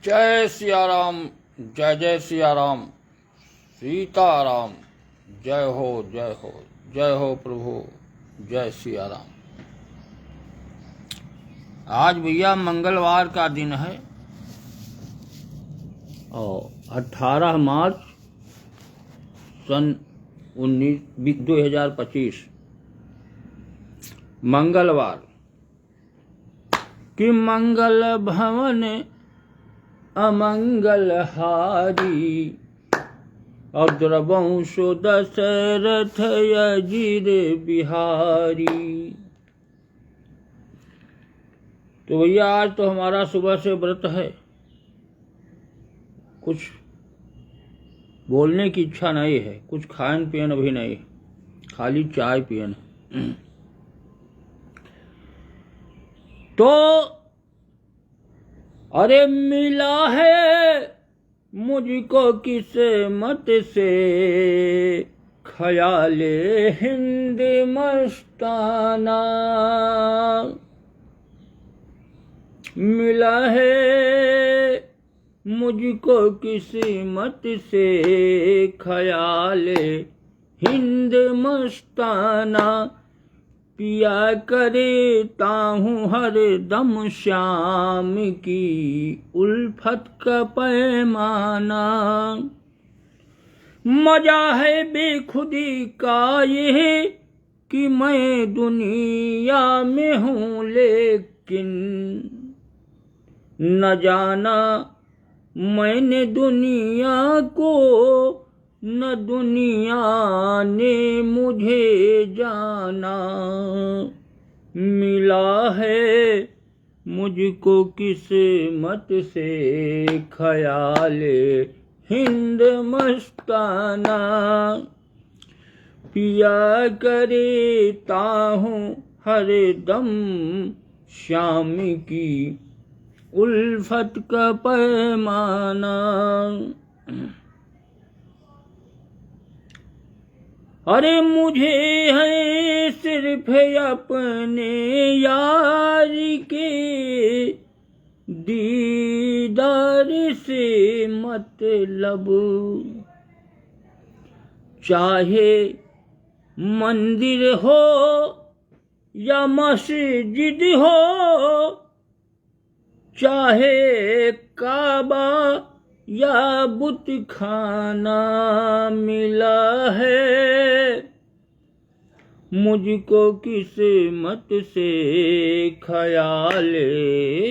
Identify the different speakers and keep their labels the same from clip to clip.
Speaker 1: जय सिया राम, जय जय सिया राम, सीताराम। जय हो जय हो जय हो प्रभु, जय सिया राम। आज भैया मंगलवार का दिन है और 18 मार्च सन 2025 मंगलवार। कि मंगल भवन अमंगल हारी, अग्रवंश दशरथ अजीर बिहारी। तो भैया आज तो हमारा सुबह से व्रत है, कुछ बोलने की इच्छा नहीं है, कुछ खान पियन भी नहीं, खाली चाय पियन। तो अरे मिला है मुझको किस मत से, ख्याले हिंद मस्ताना। मिला है मुझको किस्मत से, ख्याले हिंद मस्ताना। पिया करता हूँ हर दम श्याम की उल्फत का पैमाना। मजा है बेखुदी का ये कि मैं दुनिया में हूँ, लेकिन न जाना मैंने दुनिया को, न दुनिया ने मुझे जाना। मिला है मुझको किस्मत से, ख्याले हिंद मस्ताना। पिया करता हूँ हर दम शाम की उल्फत का पैमाना। अरे मुझे है सिर्फ अपने यार के दीदार से मतलब, चाहे मंदिर हो या मस्जिद हो, चाहे काबा या बुत खाना। मिला है मुझको किस्मत से, ख्याले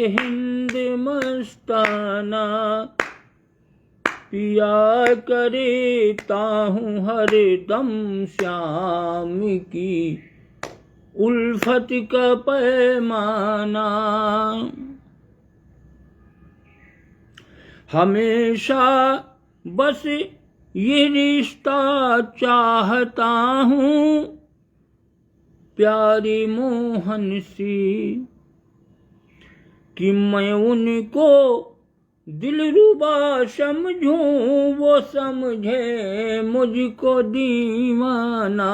Speaker 1: हिंद मस्ताना। पिया करता हूँ हर दम शाम की उल्फत का पैमाना। हमेशा बस ये रिश्ता चाहता हूँ, प्यारी मोहन सी, कि मैं उनको दिलरुबा समझूं, वो समझे मुझको दीवाना।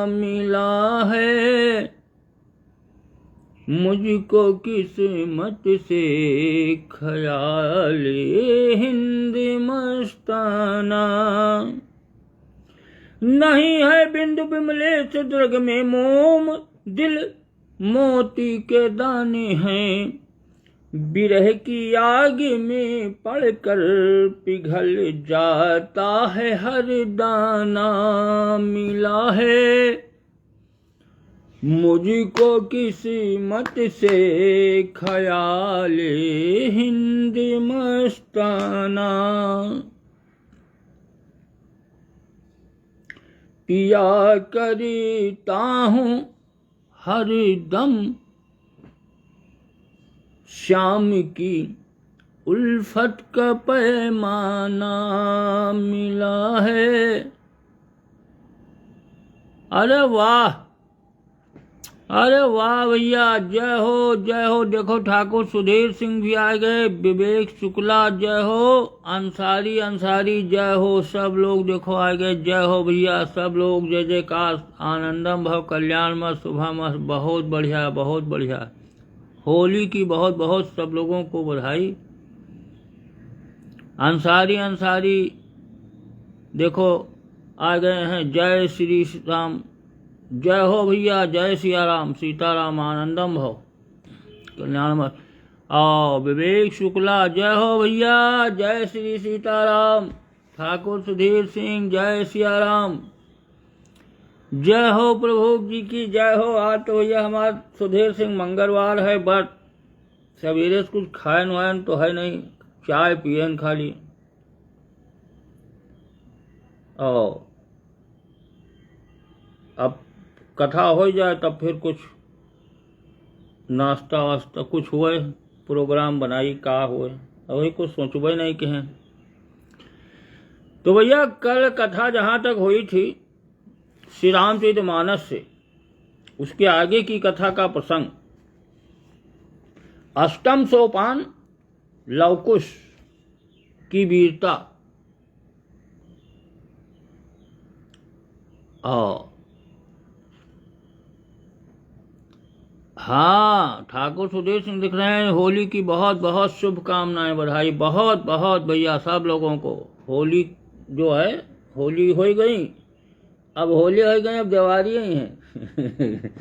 Speaker 1: मिला है मुझको किस्मत से, ख्याले हिंद मस्ताना। नहीं है बिंदु बिमलेश दुर्ग में मोम, दिल मोती के दाने हैं। बिरह की आग में पड़कर पिघल जाता है हर दाना। मिला है मुझको किस्मत से, ख्याले हिंद मस्ताना। पिया करता हूँ हर दम शाम की उल्फत का पैमाना। मिला है। अरे वाह, अरे वाह भैया, जय हो जय हो। देखो ठाकुर सुधीर सिंह भी आ गए, विवेक शुक्ला जय हो, अंसारी जय हो। सब लोग देखो आ गए, जय हो भैया। सब लोग जय जयकार, आनंदम भव कल्याण मत शुभम मत। बहुत बढ़िया बहुत बढ़िया। होली की बहुत बहुत सब लोगों को बधाई। अंसारी अंसारी देखो आ गए हैं। जय श्री राम, जय हो भैया, जय सिया राम, सीताराम आनंदम भव कल्याण। आओ विवेक शुक्ला, जय हो भैया, जय श्री सीताराम। ठाकुर सुधीर सिंह, जय सिया राम, जय हो प्रभु जी की जय हो। आज तो भैया हमारा सुधीर सिंह मंगलवार है, बट सवेरे से कुछ खायन वायन तो है नहीं, चाय पियन खाली। और अब कथा हो जाए तब फिर कुछ नाश्ता वास्ता कुछ हुए, प्रोग्राम बनाई का हुए, अभी कुछ सोचबे नहीं के हैं। तो भैया कल कथा जहाँ तक हुई थी श्री रामचरितमानस से, उसके आगे की कथा का प्रसंग अष्टम सोपान लवकुश की वीरता। हाँ, ठाकुर सुधीर सिंह लिख रहे हैं होली की बहुत बहुत शुभकामनाएं, बधाई, बहुत बहुत भैया सब लोगों को। होली जो है, होली हो गई, अब होली हो गई, अब दिवाली ही है।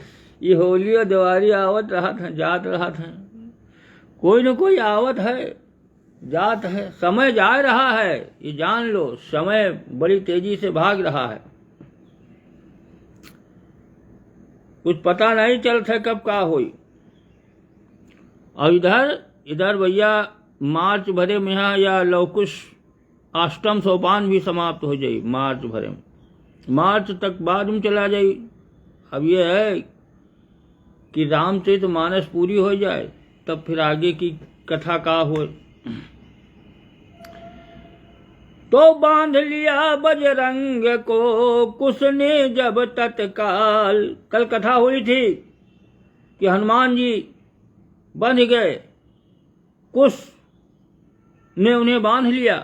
Speaker 1: ये होली और दिवाली आवत रहा था, जात रहा था, कोई न कोई आवत है, जात है, समय जा रहा है, ये जान लो, समय बड़ी तेजी से भाग रहा है, कुछ पता नहीं चलता कब का हुई। और इधर भैया मार्च भरे में या लवकुश अष्टम सोपान भी समाप्त हो जाई मार्च भरे में, मार्च तक बाद में चला जाई। अब ये है कि रामचरितमानस पूरी हो जाए तब फिर आगे की कथा का हो। तो बांध लिया बजरंग को कुश ने जब तत्काल। कल कथा हुई थी कि हनुमान जी बंध गए, कुश ने उन्हें बांध लिया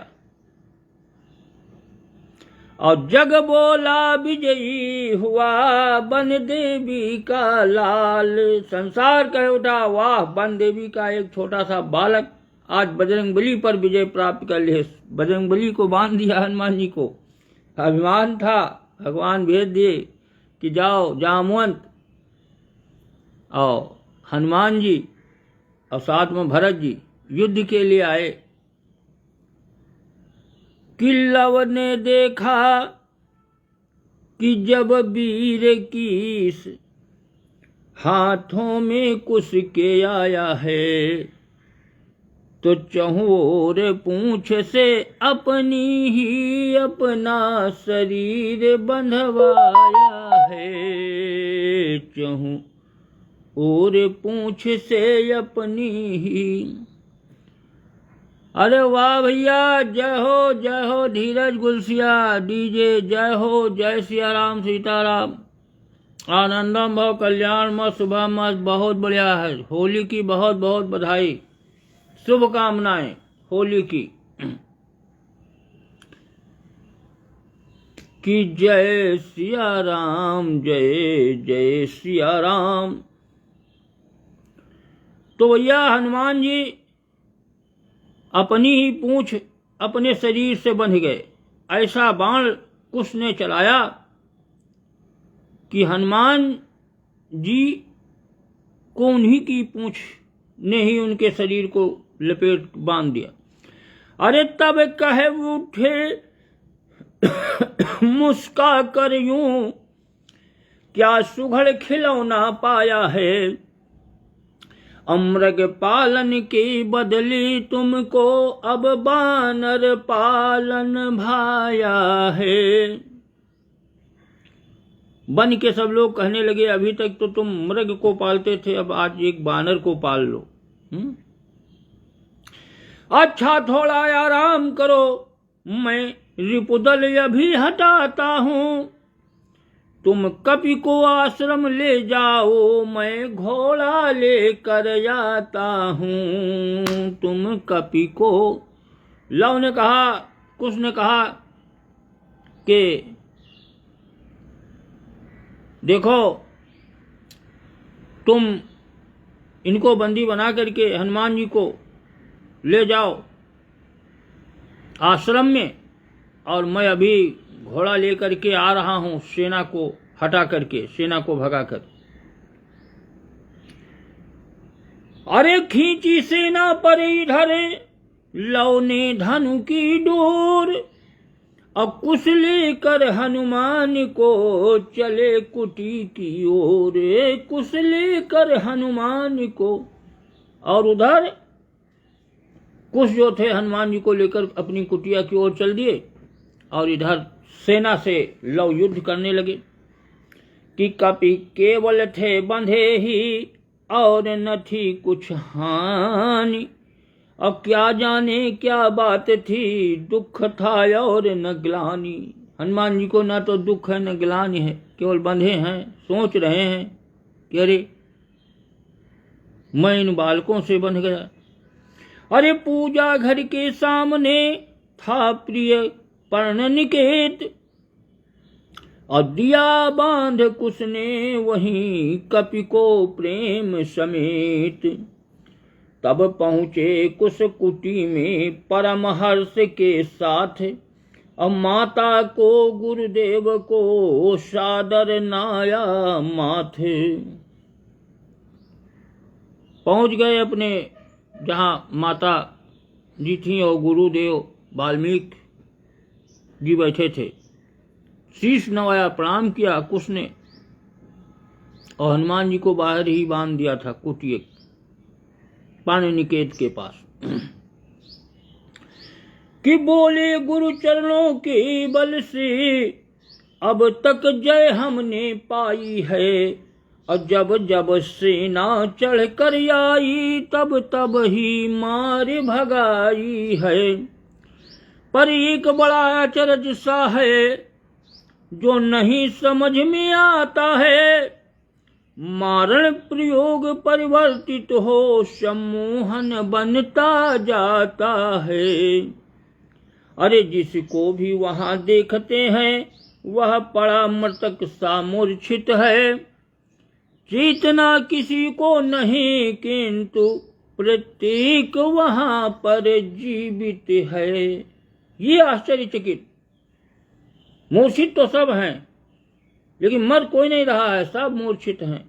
Speaker 1: और जग बोला विजयी हुआ बन देवी का लाल। संसार कह उठा वाह, बन देवी का एक छोटा सा बालक आज बजरंगबली पर विजय प्राप्त कर लिए। बजरंगबली को बांध दिया हनुमान जी को, अभिमान था, भगवान भेज दिए कि जाओ जामवंत, और हनुमान जी और साथ में भरत जी युद्ध के लिए आए। कि लव ने देखा कि जब वीर कीस हाथों में कुश के आया है, तो चहुओर पूंछ से अपनी ही अपना शरीर बंधवाया है, चहुओर पूंछ से अपनी ही। अरे वाह भैया, जय हो धीरज गुलसिया डीजे, जय हो, जय सिया राम सीताराम आनंदम भव कल्याण मत शुभ मत, बहुत बढ़िया है। होली की बहुत बहुत बधाई, शुभकामनाएं होली की। कि जय सिया राम, जय जय सिया राम। तो भैया हनुमान जी अपनी ही पूंछ अपने शरीर से बंध गए। ऐसा बाण कुश ने चलाया कि हनुमान जी को उन्हीं की पूंछ ने ही उनके शरीर को लपेट बांध दिया। अरे तब कहे उठे मुस्का कर यूं, क्या सुघड़ खिलौना पाया है, अमृग पालन की बदली तुमको अब बानर पालन भाया है। बन के सब लोग कहने लगे अभी तक तो तुम मृग को पालते थे, अब आज एक बानर को पाल लो। अच्छा थोड़ा आराम करो, मैं रिपुदल अभी हटाता हूं, तुम कपि को आश्रम ले जाओ, मैं घोड़ा लेकर जाता हूं, तुम कपि को। लव ने कहा, कुश ने कहा कि देखो तुम इनको बंदी बना करके हनुमान जी को ले जाओ, आश्रम में, और मैं अभी घोड़ा लेकर के आ रहा हूं सेना को हटा करके, सेना को भगाकर। अरे खींची सेना पर इधर लौ ने धनु की डोर, अब कुश लेकर हनुमान को चले कुटी की ओर, कुश लेकर हनुमान को। और उधर कुश जो थे हनुमान जी को लेकर अपनी कुटिया की ओर चल दिए, और इधर सेना से लव युद्ध करने लगे कि कपि केवल थे बंधे ही और न थी कुछ हानि। अब क्या जाने क्या बात थी, दुख था और न ग्लानि। हनुमान जी को ना तो दुख है न ग्लानि है, केवल बंधे हैं, सोच रहे हैं कि अरे मैं इन बालकों से बंध गया। अरे पूजा घर के सामने था प्रिय पर्ण निकेत, और दिया बांध कुश ने वहीं कपि को प्रेम समेत। तब पहुँचे कुश कुटी में परम हर्ष के साथ, अब माता को गुरुदेव को सादर नाया माथे। पहुँच गए अपने जहाँ माता जी थी और गुरुदेव वाल्मीकि जी बैठे थे। शीश नवाया, प्रणाम किया कुश ने, और हनुमान जी को बाहर ही बांध दिया था कुटिया पानी निकेत के पास। कि बोले गुरु चरणों के बल से अब तक जय हमने पाई है, और जब जब सेना चढ़ कर आई तब तब ही मार भगाई है। पर एक बड़ा अचरज सा है जो नहीं समझ में आता है, मारण प्रयोग परिवर्तित हो सम्मोहन बनता जाता है। अरे जिसको भी वहां देखते हैं वह पड़ा मृतक सा मूर्छित है, चेतना किसी को नहीं किंतु प्रत्येक वहां पर जीवित है। ये आश्चर्यचकित, मूर्छित तो सब हैं लेकिन मर कोई नहीं रहा है, सब मूर्छित हैं,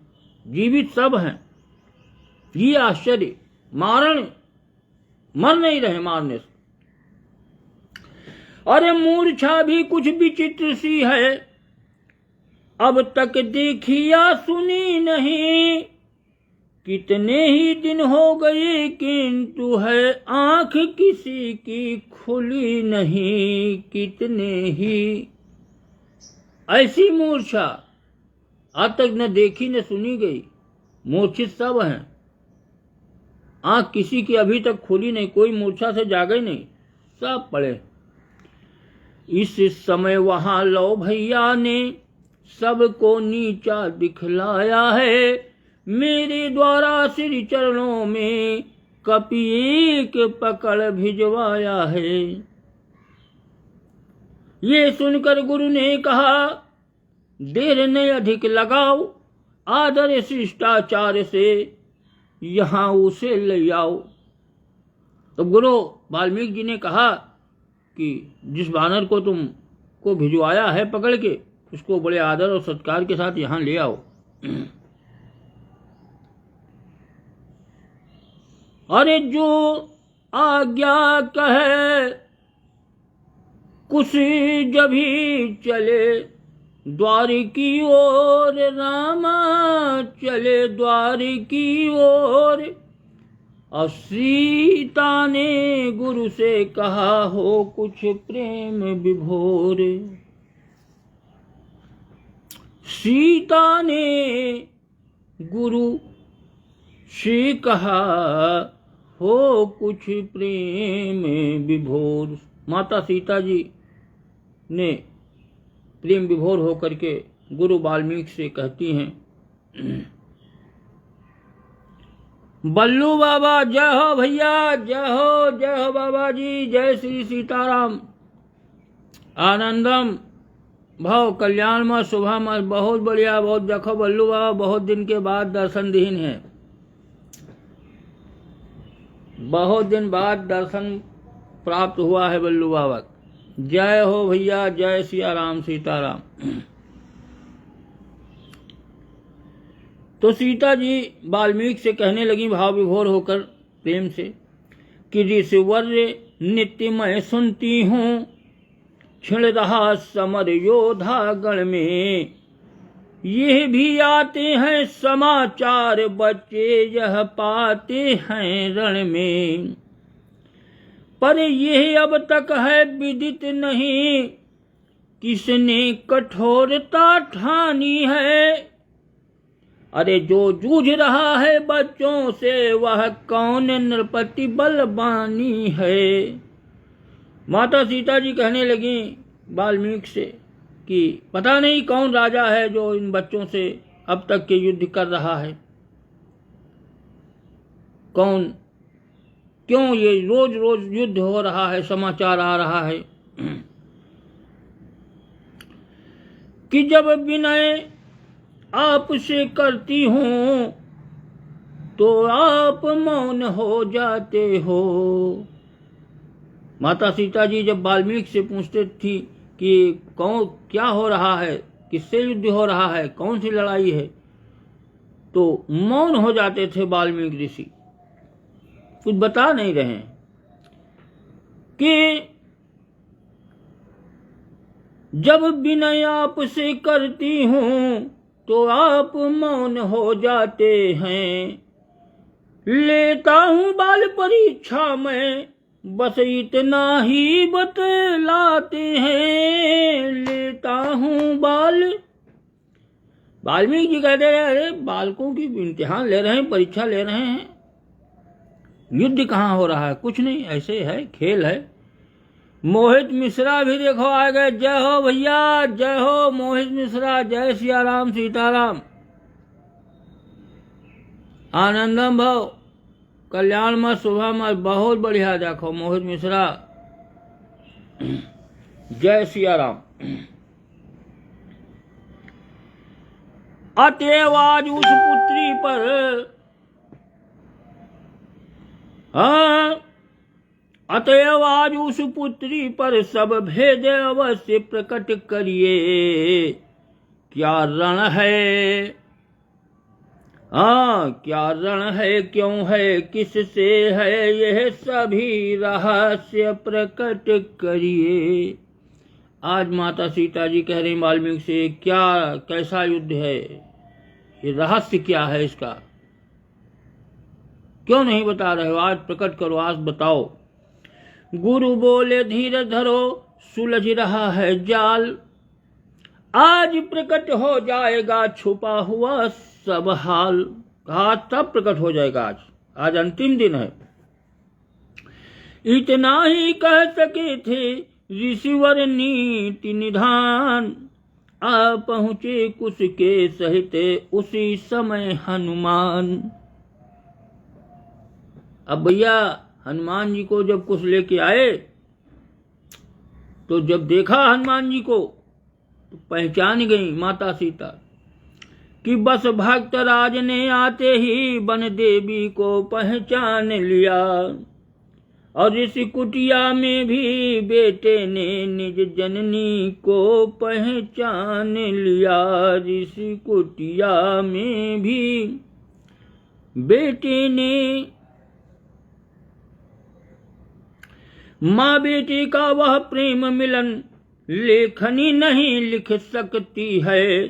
Speaker 1: जीवित सब हैं। ये आश्चर्य, मर नहीं रहे मारने से। अरे मूर्छा भी कुछ विचित्र सी है, अब तक देखी या सुनी नहीं, कितने ही दिन हो गए किंतु है आंख किसी की खुली नहीं, कितने ही। ऐसी मूर्छा आज तक न देखी न सुनी गई, मूर्छित सब हैं, आंख किसी की अभी तक खुली नहीं, कोई मूर्छा से जागा ही नहीं, सब पड़े। इस समय वहां लो भैया ने सबको नीचा दिखलाया है, मेरे द्वारा श्री चरणों में कपि एक पकड़ भिजवाया है। ये सुनकर गुरु ने कहा देर न अधिक लगाओ, आदर शिष्टाचार से यहां उसे ले आओ। तो गुरु वाल्मीकि जी ने कहा कि जिस वानर को तुम को भिजवाया है पकड़ के, उसको बड़े आदर और सत्कार के साथ यहां ले आओ। अरे जो आज्ञा कहे कुछ जब ही चले द्वार की ओर, रामा चले द्वार की ओर। और सीता ने गुरु से कहा हो कुछ प्रेम विभोर, सीता ने गुरु से कहा हो कुछ प्रेम विभोर। माता सीता जी ने प्रेम विभोर होकर के गुरु वाल्मीकि से कहती हैं, बल्लू बाबा जय हो भैया, जय हो बाबा जी, जय श्री सीताराम। आनंदम भाव कल्याण में शुभा में बहुत बढ़िया, बहुत देखो बल्लू बाबा बहुत दिन के बाद दर्शन दीन है, बहुत दिन बाद दर्शन प्राप्त हुआ है बल्लू बाबा। जय हो भैया, जय सिया राम सीताराम। तो सीता जी वाल्मीकि से कहने लगी भाव विभोर होकर प्रेम से कि ऋषिवर नित्य मैं सुनती हूँ, छिड़ रहा समर योधा गण में, ये भी आते हैं समाचार बच्चे यह पाते हैं रण में, पर यह अब तक है विदित नहीं किसने कठोरता ठानी है। अरे जो जूझ रहा है बच्चों से वह कौन नृपति बलवानी है। माता सीता जी कहने लगी वाल्मीकि से कि पता नहीं कौन राजा है जो इन बच्चों से अब तक के युद्ध कर रहा है, कौन, क्यों ये रोज रोज युद्ध हो रहा है, समाचार आ रहा है कि जब विनय आपसे करती हूँ तो आप मौन हो जाते हो। माता सीता जी जब वाल्मीकि से पूछते थी कि कौन, क्या हो रहा है, किससे युद्ध हो रहा है, कौन सी लड़ाई है, तो मौन हो जाते थे वाल्मीकि ऋषि, कुछ बता नहीं रहे कि जब विनय आपसे करती हूँ तो आप मौन हो जाते हैं। लेता हूँ बाल परीक्षा में बस इतना ही बतलाते हैं, लेता हूँ बाल। वाल्मीकि जी कहते हैं अरे बालकों की इम्तिहान ले रहे हैं, परीक्षा ले रहे हैं, युद्ध कहाँ हो रहा है, कुछ नहीं, ऐसे है, खेल है। मोहित मिश्रा भी देखो आ गए। जय हो भैया, जय हो मोहित मिश्रा, जय सिया राम सीताराम। आनंदम भव, कल्याण मत, शुभ मत, बहुत बढ़िया। देखो मोहित मिश्रा, जय सिया राम। अतएव आज उस पुत्री पर, हाँ, अतएव आज उस पुत्री पर सब भेद अवश्य प्रकट करिए। क्या रण है, हाँ, क्या रण है, क्यों है, किससे है, यह सभी रहस्य प्रकट करिए। आज माता सीता जी कह रही वाल्मीकि से क्या, कैसा युद्ध है, ये रहस्य क्या है इसका, क्यों नहीं बता रहे हो, आज प्रकट करो, आज बताओ। गुरु बोले धीर धरो सुलझ रहा है जाल, आज प्रकट हो जाएगा छुपा हुआ सब हाल। कहा तब प्रकट हो जाएगा, आज अंतिम दिन है। इतना ही कह सके थे ऋषिवर नीति निधान, आ पहुंचे कुश के सहित उसी समय हनुमान। अब भैया हनुमान जी को जब कुछ लेके आए तो जब देखा हनुमान जी को तो पहचान गई माता सीता कि बस भक्त राज ने आते ही वन देवी को पहचान लिया, और ऋषि कुटिया में भी बेटे ने निज जननी को पहचान लिया। ऋषि कुटिया में भी बेटे ने, माँ बेटी का वह प्रेम मिलन लेखनी नहीं लिख सकती है।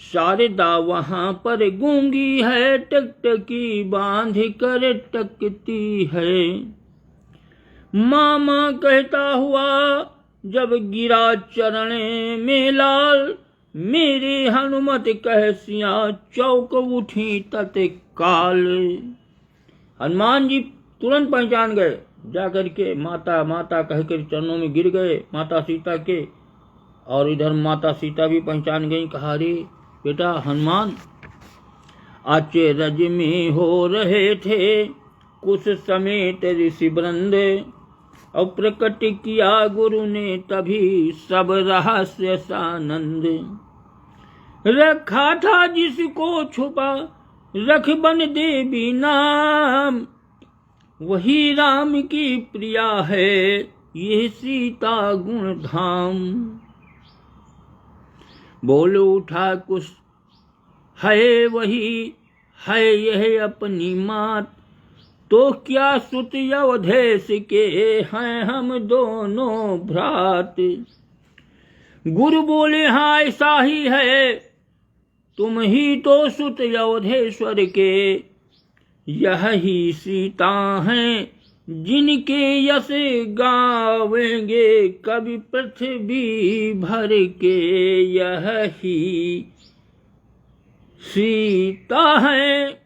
Speaker 1: शारदा वहां पर गूंगी है, टकटकी बांध कर टकती है। मामा कहता हुआ जब गिरा चरण में लाल, मेरे हनुमत कह सिया चौक उठी तत्काल। हनुमान जी तुरंत पहचान गए, जाकर के माता माता कहकर चरणों में गिर गए माता सीता के, और इधर माता सीता भी पहचान गई। कहा रे बेटा हनुमान, अचरज में हो रहे थे कुछ समेत ऋषि वृंद, और प्रकट किया गुरु ने तभी सब रहस्य सानंद। रखा था जिसको छुपा रख बन देवी नाम, वही राम की प्रिया है, ये सीता गुण धाम। बोल उठा कुछ है वही है यह अपनी मात, तो क्या सुत अवधेश के हैं हम दोनों भ्रात। गुरु बोले हाँ ऐसा ही है, तुम ही तो सुत अवधेश्वर के, यह ही सीता हैं जिनके यश गावेंगे कवि पृथ्वी भर के। यह ही सीता है,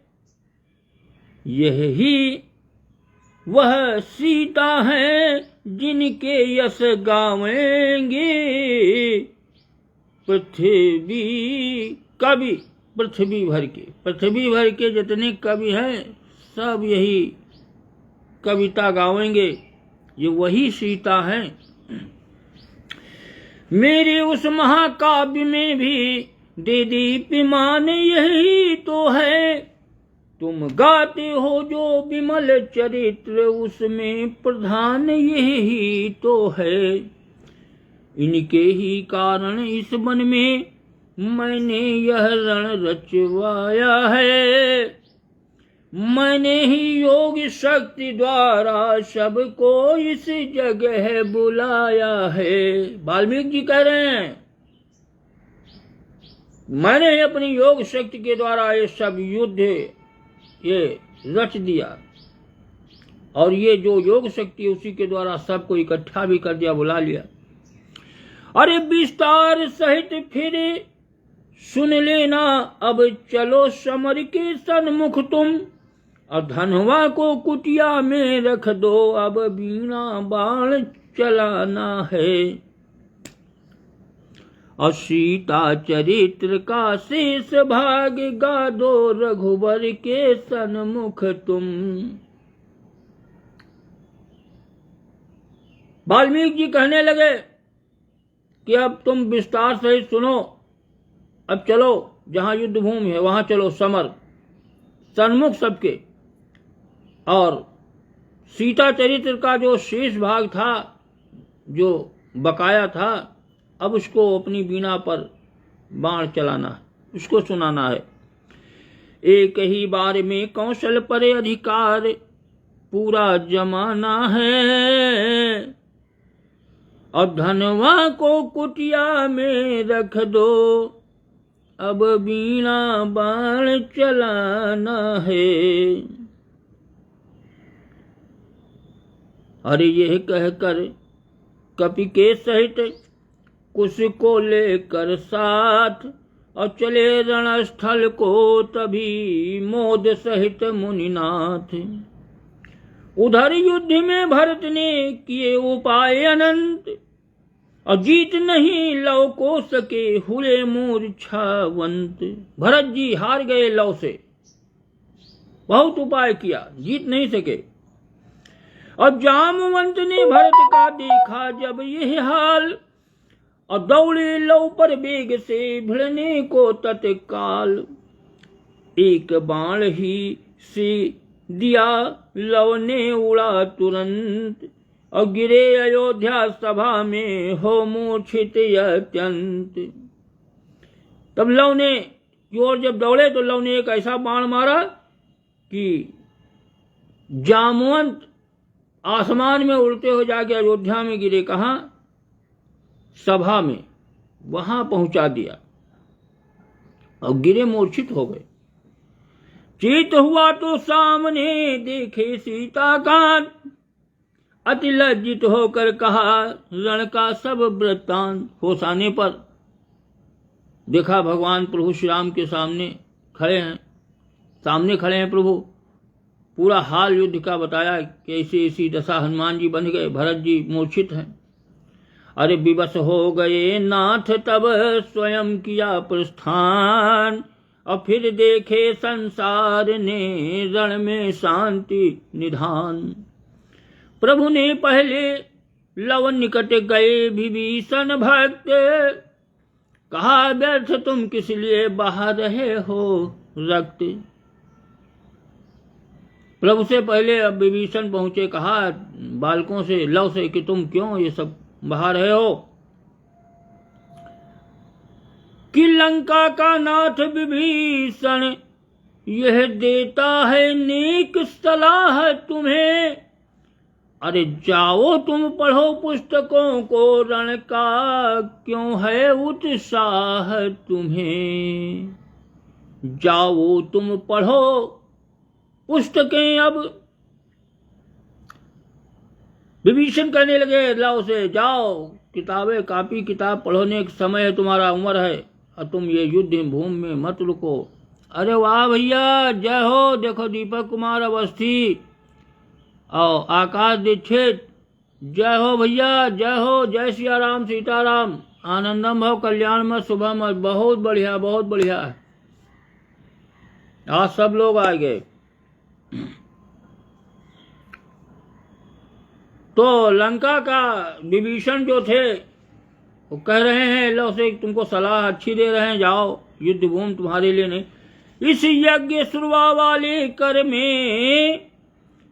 Speaker 1: यही वह सीता है जिनके यश गावेंगे पृथ्वी कवि, पृथ्वी भर के जितने कवि हैं सब यही कविता गावेंगे, ये वही सीता है। मेरे उस महाकाव्य में भी दे दीप्यमान यही तो है, तुम गाते हो जो विमल चरित्र उसमें प्रधान यही तो है। इनके ही कारण इस वन में मैंने यह रण रचवाया है, मैंने ही योग शक्ति द्वारा सबको इस जगह बुलाया है। वाल्मीकि जी कह रहे हैं मैंने अपनी योग शक्ति के द्वारा ये सब युद्ध ये रच दिया, और ये जो योग शक्ति उसी के द्वारा सबको इकट्ठा भी कर दिया, बुला लिया। अरे विस्तार सहित फिर सुन लेना, अब चलो समर के सन्मुख तुम, और धनवा को कुटिया में रख दो, अब बीणा बाण चलाना है। और सीता चरित्र का शेष भाग गा दो रघुवर के सन्मुख तुम। वाल्मीकि जी कहने लगे कि अब तुम विस्तार से सुनो, अब चलो जहां युद्ध भूमि है वहां चलो समर सन्मुख सबके। और सीता चरित्र का जो शेष भाग था, जो बकाया था, अब उसको अपनी बीणा पर बाण चलाना है, उसको सुनाना है। एक ही बार में कौशल पर अधिकार पूरा जमाना है, अब धनवा को कुटिया में रख दो, अब बीणा बाण चलाना है। अरे यह कहकर कपि के सहित कुश को लेकर साथ, और चले रणस्थल को तभी मोद सहित मुनिनाथ। उधर युद्ध में भरत ने किए उपाय अनंत, और जीत नहीं लव को सके हुए मूर्छावंत। भरत जी हार गए लव से, बहुत उपाय किया, जीत नहीं सके। और जामवंत ने भरत का देखा जब यह हाल, और दौड़े लव पर वेग से भिड़ने को तत्काल। एक बाण ही से दिया लव ने उड़ा तुरंत, और गिरे अयोध्या सभा में हो मूर्छित अत्यंत। तब लव ने की ओर जब दौड़े तो लव ने एक ऐसा बाण मारा कि जामवंत आसमान में उड़ते हो जाके अयोध्या में गिरे। कहाँ? सभा में, वहां पहुंचा दिया और गिरे, मूर्छित हो गए। चित हुआ तो सामने देखे सीता कांत, अति लज्जित होकर कहा रण का सब वृत्तांत। होश आने पर देखा भगवान प्रभु श्री राम के सामने खड़े हैं, सामने खड़े हैं प्रभु। पूरा हाल युद्ध का बताया कि ऐसी ऐसी दशा, हनुमान जी बन गए, भरत जी मूर्छित हैं। अरे विवश हो गए नाथ तब स्वयं किया प्रस्थान, और फिर देखे संसार ने रण में शांति निधान। प्रभु ने पहले लव निकट गए विभीषण भक्त, कहा व्यर्थ तुम किस लिए बहा रहे हो रक्त। प्रभु से पहले अब विभीषण पहुंचे, कहा बालकों से, लव से, कि तुम क्यों ये सब बहा रहे हो? कि लंका का नाथ विभीषण यह देता है नेक सलाह तुम्हें। अरे जाओ तुम पढ़ो पुस्तकों को, रण का क्यों है उत्साह तुम्हें। जाओ तुम पढ़ो पुस्तकें। अब विभीषण कहने लगे लाओ से, जाओ किताबें कापी किताब पढ़ने का समय है, तुम्हारा उम्र है, और तुम ये युद्ध भूमि में मत रुको। अरे वाह भैया, जय हो। देखो दीपक कुमार अवस्थी और आकाश दीक्षित, जय हो भैया, जय हो। जय सिया राम सीताराम, आनंदम भव कल्याण में शुभम। बहुत बढ़िया, बहुत बढ़िया। आज सब लोग आ गए। तो लंका का विभीषण जो थे वो कह रहे हैं, लो से तुमको सलाह अच्छी दे रहे हैं, जाओ युद्ध भूमि तुम्हारे लिए नहीं। इस यज्ञ सुरवा वाले कर में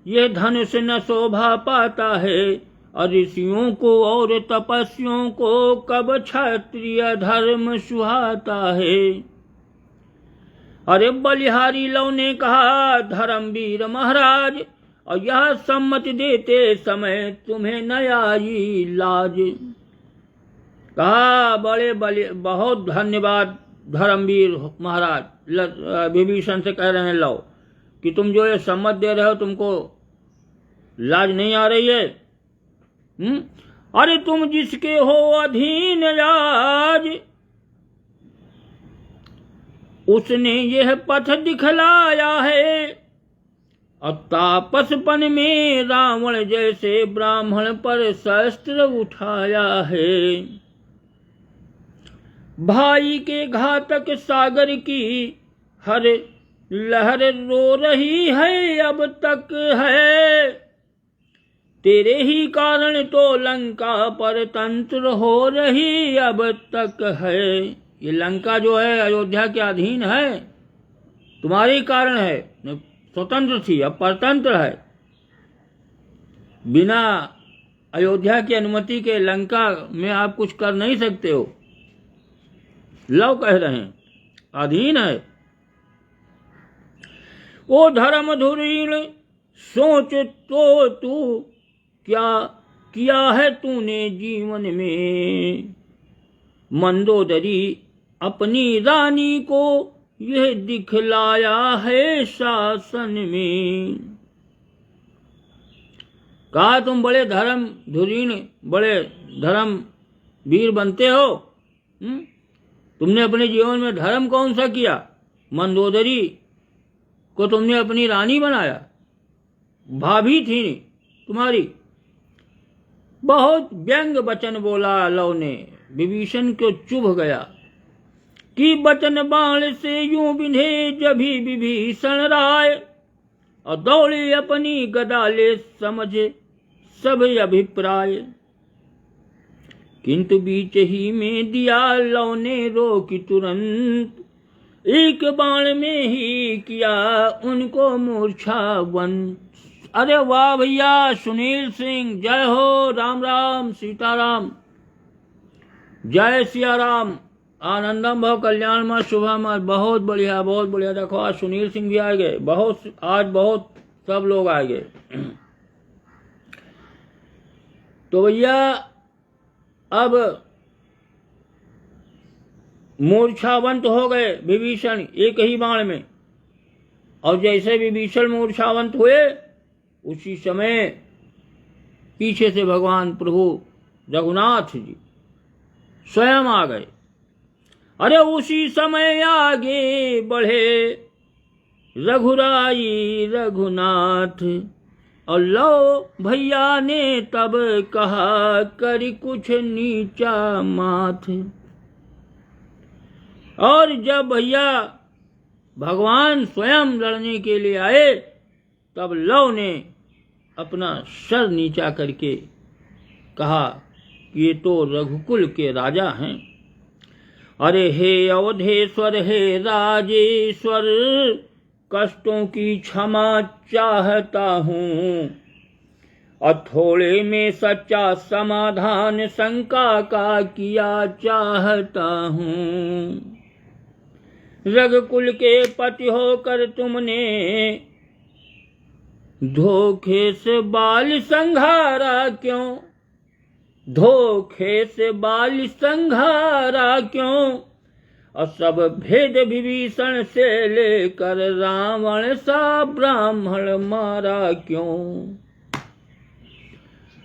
Speaker 1: ये धनुष न शोभा पाता है, और ऋषियों को और तपस्वियों को कब क्षत्रिय धर्म सुहाता है। अरे बलिहारी लव ने कहा धर्मवीर महाराज, और यह सम्मति देते समय तुम्हें न आई लाज। कहा बड़े बलि, बहुत धन्यवाद धर्मवीर महाराज। विभीषण से कह रहे हैं लव कि तुम जो ये सम्मत दे रहे हो, तुमको लाज नहीं आ रही है? अरे तुम जिसके हो अधीन आज, उसने यह पथ दिखलाया है, और तापसपन में रावण जैसे ब्राह्मण पर शस्त्र उठाया है। भाई के घातक सागर की हर लहर रो रही है अब तक है, तेरे ही कारण तो लंका पर तंत्र हो रही अब तक है। ये लंका जो है अयोध्या के अधीन है, तुम्हारे ही कारण है। स्वतंत्र थी, अब परतंत्र है। बिना अयोध्या की अनुमति के लंका में आप कुछ कर नहीं सकते हो। लव कह रहे हैं अधीन है। ओ धर्म धुरीण सोच तो तू क्या किया है तूने जीवन में। मंदोदरी अपनी रानी को यह दिखलाया है शासन में। कहा तुम बड़े धर्म धुरीण, बड़े धर्म वीर बनते हो। तुमने अपने जीवन में धर्म कौन सा किया? मंदोदरी को तुमने अपनी रानी बनाया, भाभी थी तुम्हारी। बहुत व्यंग वचन बोला लव ने, विभीषण को चुभ गया कि बचन बाण से यूं बिंधे जभी विभीषण राय, और दौड़े अपनी गदा ले समझे सब अभिप्राय। किंतु बीच ही में दिया लव ने रोकी तुरंत, एक बाण में ही किया उनको मूर्छावंत। अरे वाह भैया, सुनील सिंह, जय हो। राम राम सीताराम, जय सिया राम, आनंदम भव कल्याण में शुभम। बहुत बढ़िया, बहुत बढ़िया। देखो आज सुनील सिंह भी आ गए, आज बहुत सब लोग आ गए। तो भैया अब मूर्छावंत हो गए विभीषण एक ही बाण में, और जैसे विभीषण मूर्छावंत हुए उसी समय पीछे से भगवान प्रभु रघुनाथ जी स्वयं आ गए। अरे उसी समय आगे बढ़े रघुराई रघुनाथ, और लो भैया ने तब कहा करी कुछ नीचा माथ। और जब भैया भगवान स्वयं लड़ने के लिए आए, तब लव ने अपना सर नीचा करके कहा कि ये तो रघुकुल के राजा हैं। अरे हे अवधेश्वर, हे राजेश्वर, कष्टों की क्षमा चाहता हूँ, और थोड़े में सच्चा समाधान शंका का किया चाहता हूँ। रघुकुल के पति होकर तुमने धोखे से बाल संघारा क्यों, धोखे से बाल संघारा क्यों, और सब भेद विभीषण से लेकर रावण सा ब्राह्मण मारा क्यों।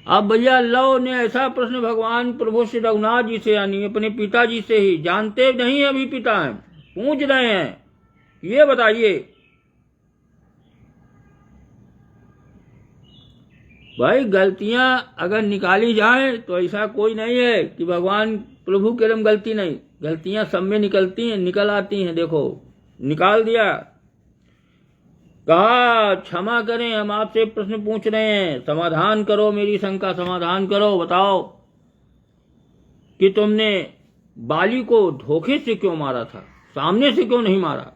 Speaker 1: अब भैया लव ने ऐसा प्रश्न भगवान प्रभु श्री रघुनाथ जी से यानी अपने पिताजी से ही, जानते नहीं अभी पिता हैं, पूछ रहे हैं, ये बताइए भाई गलतियां अगर निकाली जाए तो ऐसा कोई नहीं है कि भगवान प्रभु के रम गलती नहीं, गलतियां सब में निकलती हैं, निकल आती हैं। देखो निकाल दिया, कहा क्षमा करें, हम आपसे प्रश्न पूछ रहे हैं, समाधान करो, मेरी शंका समाधान करो, बताओ कि तुमने बाली को धोखे से क्यों मारा था, सामने से क्यों नहीं मारा,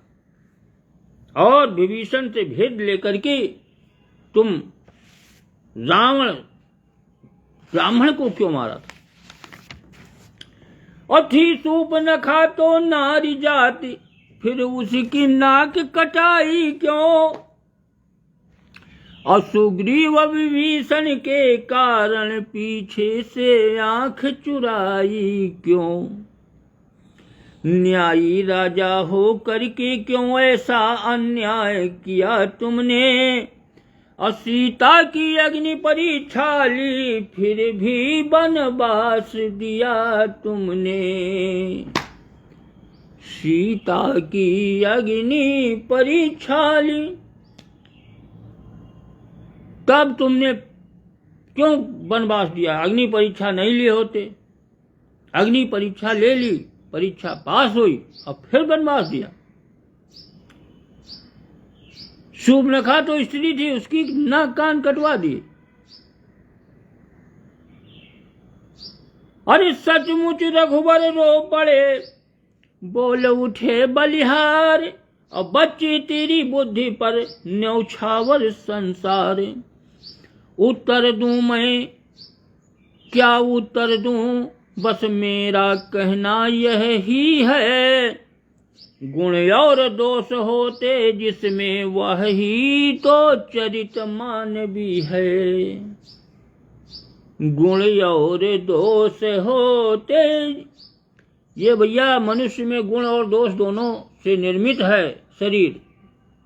Speaker 1: और विभीषण से भेद लेकर के तुम रावण ब्राह्मण को क्यों मारा था। और थी सूप न खा तो नारी जाति, फिर उसकी नाक कटाई क्यों, और सुग्रीव विभीषण के कारण पीछे से आंख चुराई क्यों। न्यायी राजा हो करके क्यों ऐसा अन्याय किया तुमने, और सीता की अग्नि परीक्षा ली फिर भी वनवास दिया तुमने। सीता की अग्नि परीक्षा ली, तब तुमने क्यों वनवास दिया, अग्नि परीक्षा नहीं लिए होते, अग्नि परीक्षा ले ली, परीक्षा पास हुई और फिर वनवास दिया। शूर्पणखा तो स्त्री थी, उसकी नाक कान कटवा दिए। अरे सचमुच रघुबर रो पड़े, बोल उठे बलिहार, और बच्चे तेरी बुद्धि पर न्यौछावर संसार। उत्तर दूं मैं क्या उत्तर दूं, बस मेरा कहना यह ही है, गुण और दोष होते जिसमें वह ही तो चरित मान भी है। गुण और दोष होते, ये भैया मनुष्य में गुण और दोष दोनों से निर्मित है शरीर,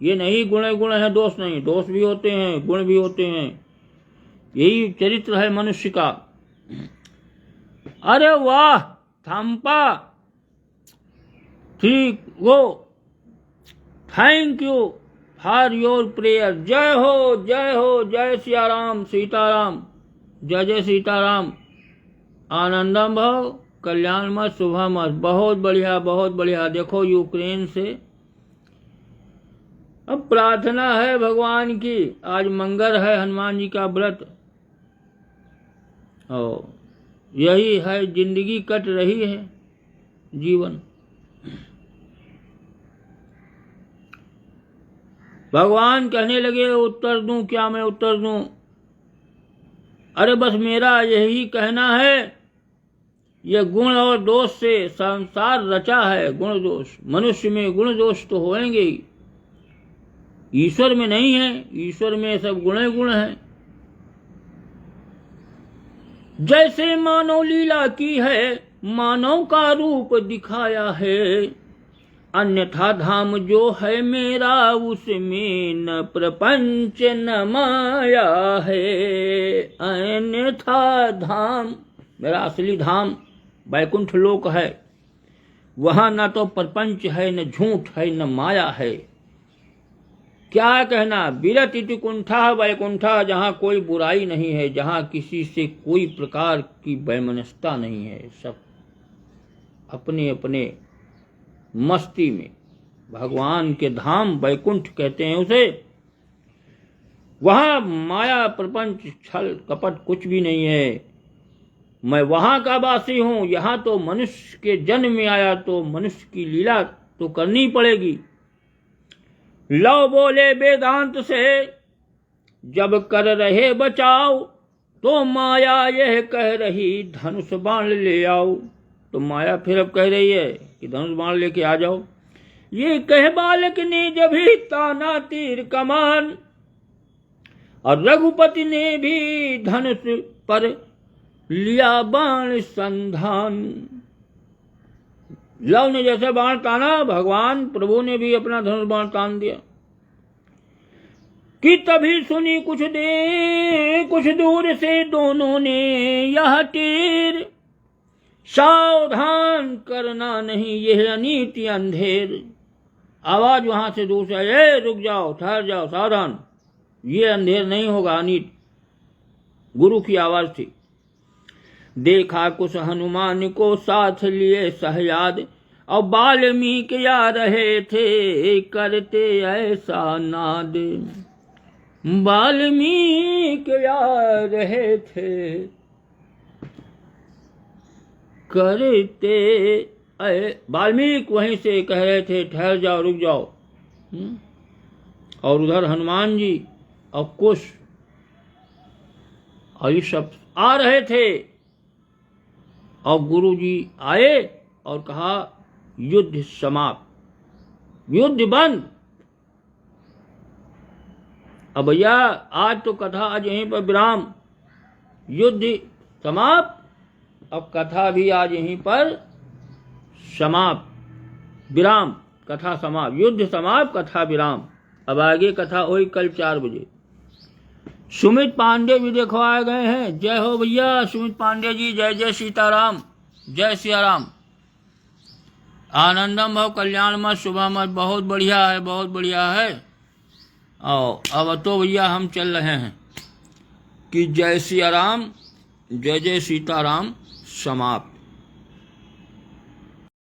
Speaker 1: ये नहीं गुण है दोष नहीं, दोष भी होते हैं गुण भी होते हैं, यही चरित्र है मनुष्य का। अरे वाह थम्पा, ठीक वो, thank you for your prayer. जय हो जय हो, जय सियाराम सीताराम, जय जय सीताराम। आनंदम भव, कल्याण मत, शुभम मत। बहुत बढ़िया बहुत बढ़िया। देखो यूक्रेन से अब प्रार्थना है भगवान की, आज मंगल है, हनुमान जी का व्रत, और यही है जिंदगी कट रही है, जीवन। भगवान कहने लगे उत्तर दूं क्या, मैं उत्तर दूं। अरे बस मेरा यही कहना है, यह गुण और दोष से संसार रचा है, गुण दोष। मनुष्य में गुण दोष तो होंगे ही, ईश्वर में नहीं है, ईश्वर में सब गुण गुण है। जैसे मानव लीला की है, मानव का रूप दिखाया है, अन्यथा धाम जो है मेरा उसमें न प्रपंच न माया है। अन्यथा धाम, मेरा असली धाम वैकुंठ लोक है, वहां न तो प्रपंच है, न झूठ है, न माया है। क्या कहना, विरत इति कुंठा वैकुंठा, जहां कोई बुराई नहीं है, जहां किसी से कोई प्रकार की वैमनस्यता नहीं है, सब अपने अपने मस्ती में। भगवान के धाम वैकुंठ कहते हैं उसे, वहां माया प्रपंच छल कपट कुछ भी नहीं है। मैं वहां का वासी हूं, यहां तो मनुष्य के जन्म में आया तो मनुष्य की लीला तो करनी पड़ेगी। लव बोले वेदांत से जब कर रहे बचाओ, तो माया यह कह रही धनुष बाण ले आओ। तो माया फिर अब कह रही है कि धनुष बाण लेके आ जाओ। ये कह बालक ने जब ही ताना तीर कमान, और रघुपति ने भी धनुष पर लिया बाण संधान। लव ने जैसे बाण ताना, भगवान प्रभु ने भी अपना धनुष बाण तान दिया। कि तभी सुनी कुछ दूर से दोनों ने यह तीर, सावधान करना नहीं यह अनीति अंधेर। आवाज वहां से दूर से, ए रुक जाओ, ठहर जाओ, सावधान, ये अंधेर नहीं होगा, अनीत। गुरु की आवाज थी। देखा कुछ हनुमान को साथ लिए सहयाद, और वाल्मीकि आ रहे थे करते ऐसा नाद। वाल्मीकि आ रहे थे करते, वाल्मीकि वहीं से कह रहे थे ठहर जाओ, रुक जाओ। और उधर हनुमान जी और कुश और ये सब आ रहे थे। और गुरु जी आए और कहा युद्ध समाप्त, युद्ध बंद। अब भैया आज तो कथा आज यहीं पर विराम, युद्ध समाप्त। अब कथा भी आज यहीं पर समाप्त, विराम, कथा समाप्त, युद्ध समाप्त, कथा विराम। अब आगे कथा हुई कल 4 बजे। सुमित पांडे भी दिखवाए गए हैं। जय हो भैया सुमित पांडे जी, जय जय सीताराम, जय सिया राम। आनंदम भव कल्याण मत शुभ मत, बहुत बढ़िया है, बहुत बढ़िया है। और अब तो भैया हम चल रहे हैं कि जय सिया राम, जय जय सीताराम समाप्त।